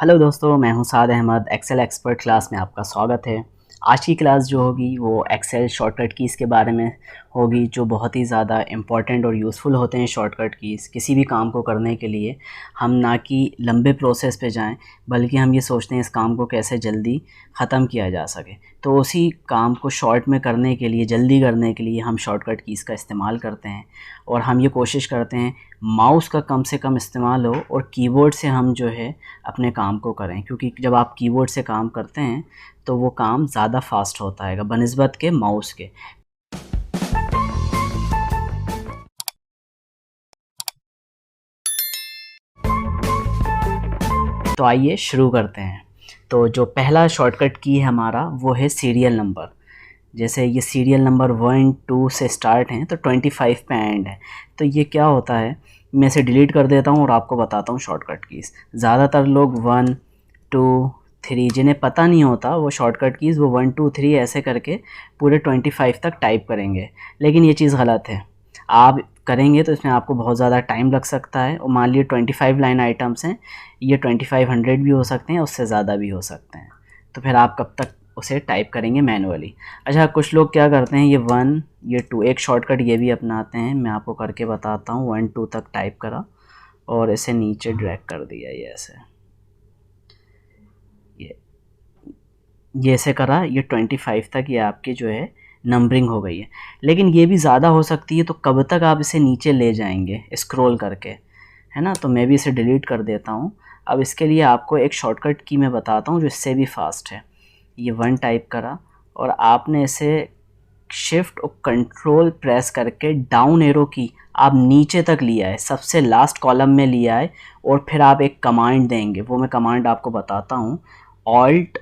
Hello दोस्तों, मैं हूं साद अहमद। एक्सेल एक्सपर्ट क्लास में आपका स्वागत है। आज की क्लास जो होगी वो एक्सेल शॉर्टकट कीज़ के बारे में होगी, जो बहुत ही ज़्यादा इम्पॉर्टेंट और यूज़फुल होते हैं। शॉर्टकट कीज़ किसी भी काम को करने के लिए हम ना कि लंबे प्रोसेस पे जाएं, बल्कि हम ये सोचते हैं इस काम को कैसे जल्दी ख़त्म किया जा सके। तो उसी काम को शॉर्ट में करने के लिए, जल्दी करने के लिए हम शॉर्टकट कीज़ का इस्तेमाल करते हैं। और हम ये कोशिश करते हैं माउस का कम से कम इस्तेमाल हो और कीबोर्ड से हम जो है अपने काम को करें, क्योंकि जब आप कीबोर्ड से काम करते हैं तो वो काम ज़्यादा फास्ट होता है बनिस्बत के माउस के। तो आइए शुरू करते हैं। तो जो पहला शॉर्टकट की है हमारा वो है सीरियल नंबर। जैसे ये सीरियल नंबर 1 2 से स्टार्ट हैं तो 25 पे एंड है। तो ये क्या होता है, मैं इसे डिलीट कर देता हूँ और आपको बताता हूँ शॉर्टकट कीज़। ज़्यादातर लोग 1 2 3 जिन्हें पता नहीं होता वो शॉर्टकट कीज़ वो 1 2 3 ऐसे करके पूरे 25 तक टाइप करेंगे, लेकिन ये चीज़ गलत है। आप करेंगे तो इसमें आपको बहुत ज़्यादा टाइम लग सकता है। और मान लीजिए 25 लाइन आइटम्स हैं, ये 2500 भी हो सकते हैं, उससे ज़्यादा भी हो सकते हैं। तो फिर आप कब तक उसे टाइप करेंगे मैनुअली। अच्छा, कुछ लोग क्या करते हैं, ये 1 ये 2 एक शॉर्टकट ये भी अपनाते हैं। मैं आपको करके बताता हूँ। 1 2 तक टाइप करा और इसे नीचे ड्रैग कर दिया, ये ऐसे, ये ऐसे करा, ये 25 तक ये आपकी जो है नंबरिंग हो गई है। लेकिन ये भी ज़्यादा हो सकती है, तो कब तक आप इसे नीचे ले जाएंगे स्क्रॉल करके, है ना। तो मैं भी इसे डिलीट कर देता हूँ। अब इसके लिए आपको एक शॉर्टकट की मैं बताता हूँ जो इससे भी फास्ट है। ये 1 टाइप करा और आपने इसे शिफ्ट और कंट्रोल प्रेस करके डाउन एरो की आप नीचे तक लिया है, सबसे लास्ट कॉलम में लिया है। और फिर आप एक कमांड देंगे, वो मैं कमांड आपको बताता हूँ। ऑल्ट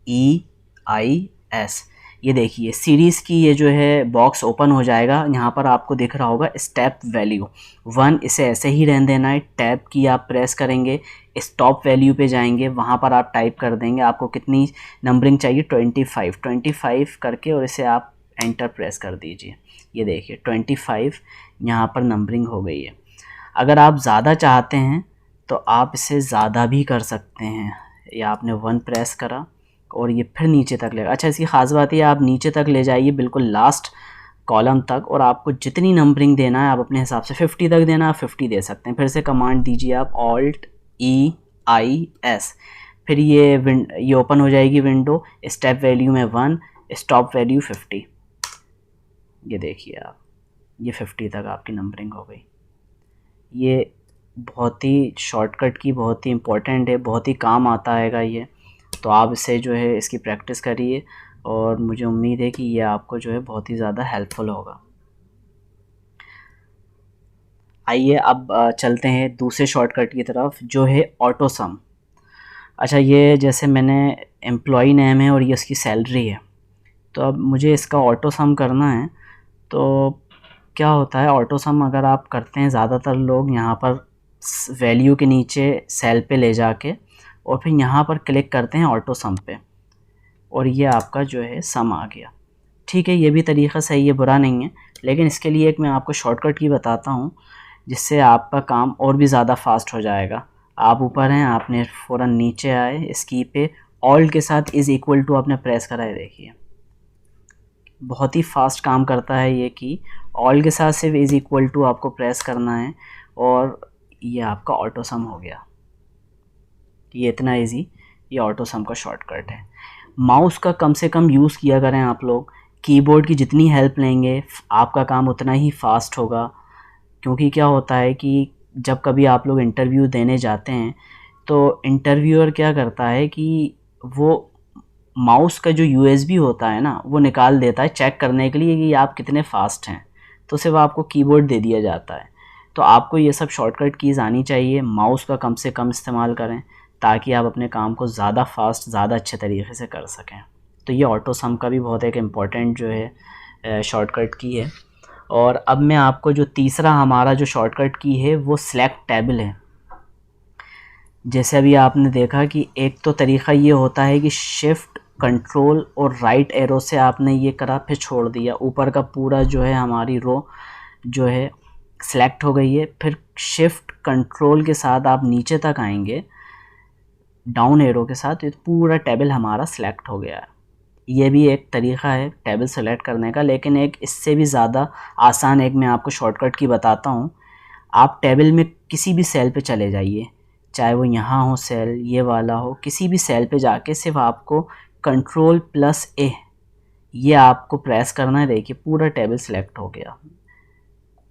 ई आई एस, ये देखिए सीरीज़ की ये जो है बॉक्स ओपन हो जाएगा। यहाँ पर आपको दिख रहा होगा स्टेप वैल्यू 1, इसे ऐसे ही रहने देना है। टैब की आप प्रेस करेंगे, स्टॉप वैल्यू पे जाएंगे, वहाँ पर आप टाइप कर देंगे आपको कितनी नंबरिंग चाहिए, 25 करके, और इसे आप एंटर प्रेस कर दीजिए। ये देखिए 25 यहाँ पर नंबरिंग हो गई है। अगर आप ज़्यादा चाहते हैं तो आप इसे ज़्यादा भी कर सकते हैं। या आपने 1 प्रेस करा और ये फिर नीचे तक लेगा। अच्छा, इसकी ख़ास बात है आप नीचे तक ले जाइए, बिल्कुल लास्ट कॉलम तक, और आपको जितनी नंबरिंग देना है आप अपने हिसाब से 50 तक देना है, आप 50 दे सकते हैं। फिर से कमांड दीजिए आप ऑल्ट ई आई एस, फिर ये ओपन हो जाएगी विंडो। स्टेप वैल्यू में 1, स्टॉप वैल्यू 50। ये देखिए आप, ये 50 तक आपकी नंबरिंग हो गई। ये बहुत ही शॉर्टकट की बहुत ही इम्पोर्टेंट है, बहुत ही काम आता है ये। तो आप इसे जो है इसकी प्रैक्टिस करिए और मुझे उम्मीद है कि ये आपको जो है बहुत ही ज़्यादा हेल्पफुल होगा। आइए अब चलते हैं दूसरे शॉर्टकट की तरफ, जो है ऑटो सम। अच्छा, ये जैसे मैंने एम्प्लॉई नेम है और ये उसकी सैलरी है, तो अब मुझे इसका ऑटो सम करना है। तो क्या होता है, ऑटो सम अगर आप करते हैं, ज़्यादातर लोग यहाँ पर वैल्यू के नीचे सेल पे ले जाके और फिर यहाँ पर क्लिक करते हैं ऑटो सम पे, और ये आपका जो है सम आ गया। ठीक है, ये भी तरीक़ा सही है, बुरा नहीं है। लेकिन इसके लिए एक मैं आपको शॉर्टकट की बताता हूँ, जिससे आपका काम और भी ज़्यादा फास्ट हो जाएगा। आप ऊपर हैं, आपने फ़ौरन नीचे आए, इस की पे ऑल्ट के साथ इज़ इक्वल टू आपने प्रेस करा है। देखिए बहुत ही फास्ट काम करता है ये की। ऑल के साथ सिर्फ इज़ इक्वल टू आपको प्रेस करना है और ये आपका ऑटो सम हो गया। ये इतना इजी, ये ऑटो सम का शॉर्टकट है। माउस का कम से कम यूज़ किया करें आप लोग। कीबोर्ड की जितनी हेल्प लेंगे आपका काम उतना ही फास्ट होगा। क्योंकि क्या होता है कि जब कभी आप लोग इंटरव्यू देने जाते हैं तो इंटरव्यूअर क्या करता है कि वो माउस का जो यूएसबी होता है ना, वो निकाल देता है चेक करने के लिए कि आप कितने फास्ट हैं। तो सिर्फ आपको कीबोर्ड दे दिया जाता है। तो आपको ये सब शॉर्टकट कीज़ आनी चाहिए। माउस का कम से कम इस्तेमाल करें ताकि आप अपने काम को ज़्यादा फास्ट, ज़्यादा अच्छे तरीके से कर सकें। तो ये ऑटो सम का भी बहुत एक इम्पॉर्टेंट जो है शॉर्टकट की है। और अब मैं आपको जो तीसरा हमारा जो शॉर्टकट की है वो सिलेक्ट टेबल है। जैसे अभी आपने देखा कि एक तो तरीक़ा ये होता है कि शिफ्ट कंट्रोल और राइट एरो से आपने ये करा, फिर छोड़ दिया, ऊपर का पूरा जो है हमारी रो जो है सिलेक्ट हो गई है। फिर शिफ्ट कंट्रोल के साथ आप नीचे तक आएंगे, डाउन एरो के साथ, तो पूरा टेबल हमारा सिलेक्ट हो गया है। ये भी एक तरीक़ा है टेबल सेलेक्ट करने का, लेकिन एक इससे भी ज़्यादा आसान एक मैं आपको शॉर्टकट की बताता हूँ। आप टेबल में किसी भी सेल पे चले जाइए, चाहे वो यहाँ हो सेल, ये वाला हो, किसी भी सेल पे जाके सिर्फ आपको Ctrl+A ये आपको प्रेस करना है। देखिए पूरा टेबल सेलेक्ट हो गया।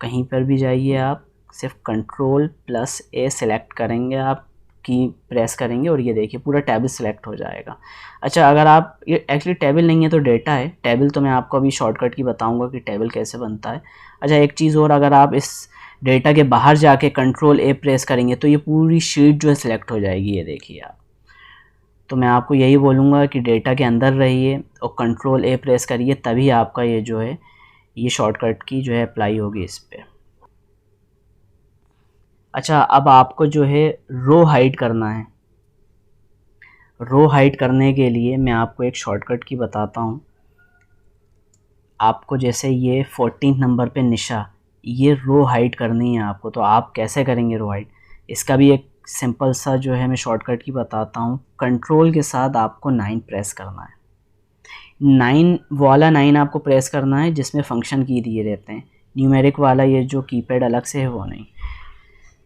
कहीं पर भी जाइए आप सिर्फ Ctrl+A सेलेक्ट करेंगे, आप की प्रेस करेंगे और ये देखिए पूरा टेबल सेलेक्ट हो जाएगा। अच्छा, अगर आप ये एक्चुअली टेबल नहीं है तो डेटा है। टेबल तो मैं आपको अभी शॉर्टकट की बताऊंगा कि टेबल कैसे बनता है। अच्छा, एक चीज़ और, अगर आप इस डेटा के बाहर जाके Ctrl+A प्रेस करेंगे तो ये पूरी शीट जो है सिलेक्ट हो जाएगी। ये देखिए आप, तो मैं आपको यही बोलूँगा कि डेटा के अंदर रहिए और Ctrl+A प्रेस करिए, तभी आपका ये जो है ये शॉर्टकट की जो है अप्लाई होगी इस पर। अच्छा, अब आपको जो है रो हाइड करना है। रो हाइड करने के लिए मैं आपको एक शॉर्टकट की बताता हूँ। आपको जैसे ये 14 नंबर पे निशा, ये रो हाइड करनी है आपको, तो आप कैसे करेंगे रो हाइड? इसका भी एक सिंपल सा जो है मैं शॉर्टकट की बताता हूँ। कंट्रोल के साथ आपको 9 प्रेस करना है। 9 वाला 9 आपको प्रेस करना है जिसमें फंक्शन की दिए रहते हैं। न्यूमेरिक वाला ये जो कीपैड अलग से है वो नहीं।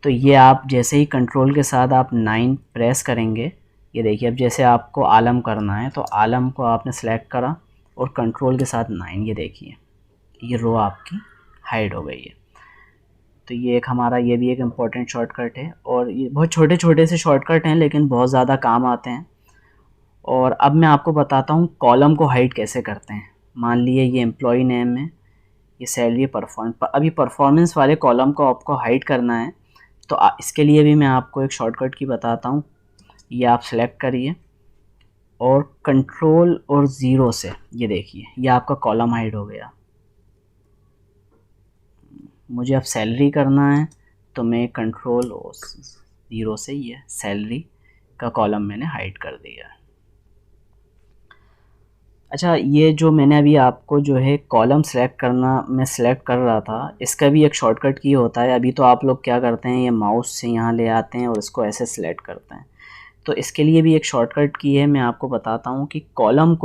तो ये आप जैसे ही कंट्रोल के साथ आप 9 प्रेस करेंगे, ये देखिए अब जैसे आपको आलम करना है तो आलम को आपने सेलेक्ट करा और कंट्रोल के साथ 9, ये देखिए ये रो आपकी हाइड हो गई है। तो ये एक हमारा ये भी एक इम्पॉर्टेंट शॉर्टकट है, और ये बहुत छोटे छोटे से शॉर्टकट हैं लेकिन बहुत ज़्यादा काम आते हैं। और अब मैं आपको बताता हूँ कॉलम को हाइड कैसे करते हैं। मान लिए ये एम्प्लॉय नेम है, ये सैलरी अभी परफॉर्मेंस वाले कॉलम को आपको हाइड करना है। तो इसके लिए भी मैं आपको एक शॉर्टकट की बताता हूँ। ये आप सेलेक्ट करिए और कंट्रोल और 0 से, ये देखिए ये आपका कॉलम हाइड हो गया। मुझे अब सैलरी करना है तो मैं कंट्रोल और 0 से ये सैलरी का कॉलम मैंने हाइड कर दिया। अच्छा, ये जो मैंने अभी आपको जो है कॉलम सेलेक्ट करना मैं सेलेक्ट कर रहा था, इसका भी एक शॉर्टकट की होता है। अभी तो आप लोग क्या करते हैं, ये माउस से यहाँ ले आते हैं और इसको ऐसे सेलेक्ट करते हैं। तो इसके लिए भी एक शॉर्टकट की है, मैं आपको बताता हूँ कि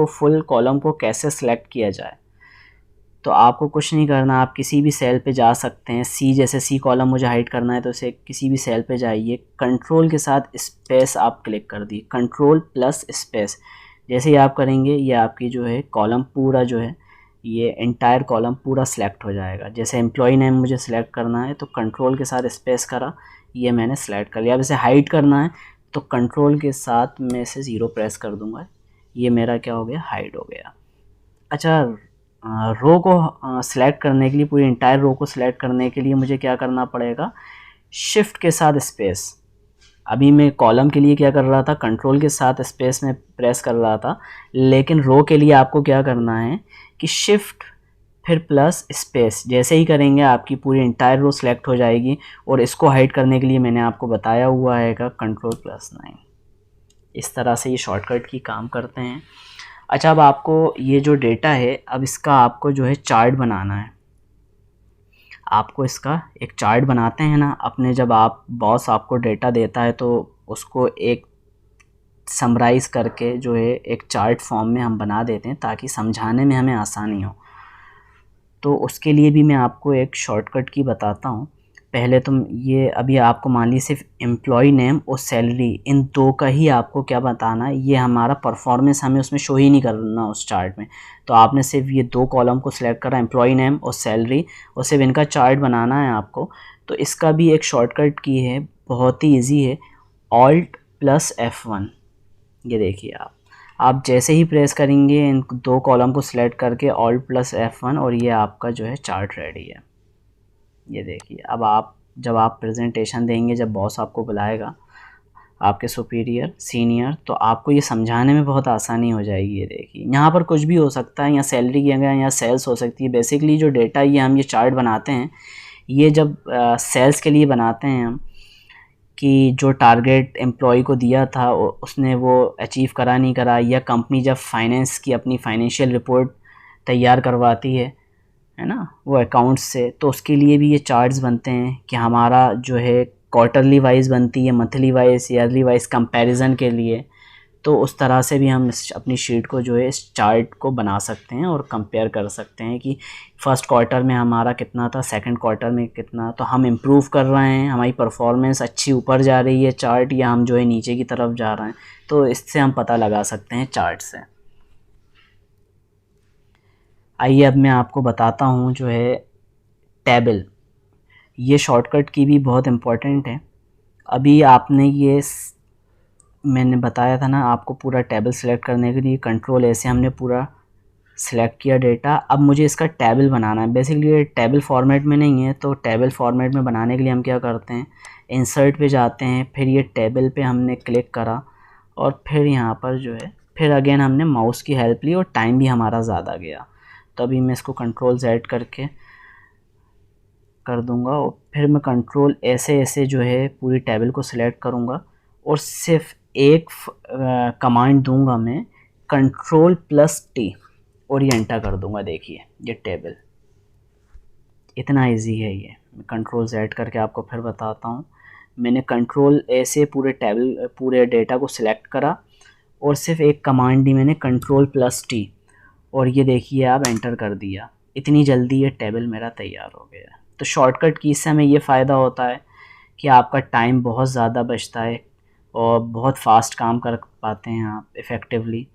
फुल कॉलम को कैसे सेलेक्ट किया जाए। तो आपको कुछ नहीं करना, आप किसी भी सेल पे जा सकते हैं। जैसे सी कॉलम मुझे हाइड करना है तो इसे किसी भी सेल पे जाइए, कंट्रोल के साथ स्पेस आप क्लिक कर दिए, Ctrl+स्पेस। जैसे ही आप करेंगे ये आपकी जो है कॉलम पूरा जो है ये एंटायर कॉलम पूरा सेलेक्ट हो जाएगा। जैसे एम्प्लॉय नेम मुझे सेलेक्ट करना है तो कंट्रोल के साथ स्पेस करा, ये मैंने सेलेक्ट कर लिया। अब इसे हाइड करना है तो कंट्रोल के साथ मैं इसे 0 प्रेस कर दूंगा, ये मेरा क्या हो गया, हाइड हो गया। अच्छा, रो को सिलेक्ट करने के लिए, पूरी इंटायर रो को सिलेक्ट करने के लिए मुझे क्या करना पड़ेगा, शिफ्ट के साथ स्पेस। अभी मैं कॉलम के लिए क्या कर रहा था, कंट्रोल के साथ स्पेस में प्रेस कर रहा था, लेकिन रो के लिए आपको क्या करना है कि शिफ्ट फिर प्लस स्पेस। जैसे ही करेंगे आपकी पूरी इंटायर रो सिलेक्ट हो जाएगी। और इसको हाइड करने के लिए मैंने आपको बताया हुआ है Ctrl+9। इस तरह से ये शॉर्टकट की काम करते हैं। अच्छा, अब आपको ये जो डेटा है, अब इसका आपको जो है चार्ट बनाना है। आपको इसका एक चार्ट बनाते हैं ना अपने, जब आप बॉस आपको डेटा देता है तो उसको एक समराइज़ करके जो है एक चार्ट फॉर्म में हम बना देते हैं ताकि समझाने में हमें आसानी हो। तो उसके लिए भी मैं आपको एक शॉर्टकट की बताता हूँ। पहले तुम ये अभी आपको मान ली सिर्फ एम्प्लॉय नेम और सैलरी, इन दो का ही आपको क्या बताना है, ये हमारा परफॉर्मेंस हमें उसमें शो ही नहीं करना उस चार्ट में। तो आपने सिर्फ ये 2 कॉलम को सिलेक्ट करा, एम्प्लॉय नेम और सैलरी, और सिर्फ इनका चार्ट बनाना है आपको। तो इसका भी एक शॉर्टकट की है, बहुत ही ईजी है, Alt+F1। ये देखिए आप जैसे ही प्रेस करेंगे इन 2 कॉलम को सिलेक्ट करके Alt+F1, और ये आपका जो है चार्ट रेडी है। ये देखिए अब आप जब आप प्रेजेंटेशन देंगे, जब बॉस आपको बुलाएगा, आपके सुपीरियर सीनियर, तो आपको ये समझाने में बहुत आसानी हो जाएगी। ये देखिए यहाँ पर कुछ भी हो सकता है, या सैलरी की जगह या सेल्स हो सकती है। बेसिकली जो डेटा ये हम ये चार्ट बनाते हैं, ये जब सेल्स के लिए बनाते हैं हम, कि जो टारगेट एम्प्लॉय को दिया था उसने वो अचीव करा नहीं करा, या कंपनी जब फाइनेंस की अपनी फाइनेंशियल रिपोर्ट तैयार करवाती है ना, वो अकाउंट्स से, तो उसके लिए भी ये चार्ट्स बनते हैं कि हमारा जो है क्वार्टरली वाइज बनती है, monthly wise, yearly wise comparison के लिए। तो उस तरह से भी हम अपनी शीट को जो है इस चार्ट को बना सकते हैं और कंपेयर कर सकते हैं कि फर्स्ट क्वार्टर में हमारा कितना था, सेकंड क्वार्टर में कितना, तो हम इम्प्रूव कर रहे हैं, हमारी परफॉर्मेंस अच्छी ऊपर जा रही है चार्ट, या हम जो है नीचे की तरफ जा रहे हैं। तो इससे हम पता लगा सकते हैं चार्ट से। आइए अब मैं आपको बताता हूँ जो है टेबल। ये शॉर्टकट की भी बहुत इम्पोर्टेंट है। अभी आपने ये मैंने बताया था ना आपको, पूरा टेबल सेलेक्ट करने के लिए कंट्रोल ऐसे हमने पूरा सेलेक्ट किया डेटा। अब मुझे इसका टेबल बनाना है। बेसिकली ये टेबल फॉर्मेट में नहीं है, तो टेबल फॉर्मेट में बनाने के लिए हम क्या करते हैं, इंसर्ट पे जाते हैं, फिर ये टेबल पे हमने क्लिक करा और फिर यहाँ पर जो है फिर अगेन हमने माउस की हेल्प ली और टाइम भी हमारा ज़्यादा गया। तो अभी मैं इसको कंट्रोल Z करके कर दूंगा और फिर मैं कंट्रोल ऐसे ऐसे जो है पूरी टेबल को सिलेक्ट करूंगा और सिर्फ एक कमांड दूंगा मैं, कंट्रोल+T, और ये एंटर कर दूंगा। देखिए ये टेबल, इतना इजी है ये। मैं कंट्रोल Z करके आपको फिर बताता हूँ। मैंने कंट्रोल ऐसे पूरे टेबल पूरे डेटा को सिलेक्ट करा और सिर्फ एक कमांड दी मैंने, कंट्रोल+T, और ये देखिए आप एंटर कर दिया। इतनी जल्दी ये टेबल मेरा तैयार हो गया। तो शॉर्टकट की से हमें ये फ़ायदा होता है कि आपका टाइम बहुत ज़्यादा बचता है और बहुत फास्ट काम कर पाते हैं आप इफ़ेक्टिवली,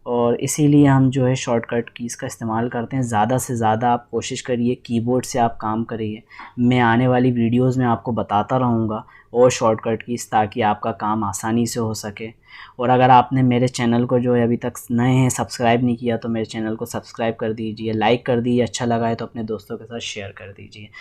और इसीलिए हम जो है शॉर्टकट कीज़ का इस्तेमाल करते हैं। ज़्यादा से ज़्यादा आप कोशिश करिए कीबोर्ड से आप काम करिए। मैं आने वाली वीडियोज़ में आपको बताता रहूँगा और शॉर्टकट कीज़, ताकि आपका काम आसानी से हो सके। और अगर आपने मेरे चैनल को जो है अभी तक नए हैं सब्सक्राइब नहीं किया, तो मेरे चैनल को सब्सक्राइब कर दीजिए, लाइक कर दीजिए, अच्छा लगा है तो अपने दोस्तों के साथ शेयर कर दीजिए।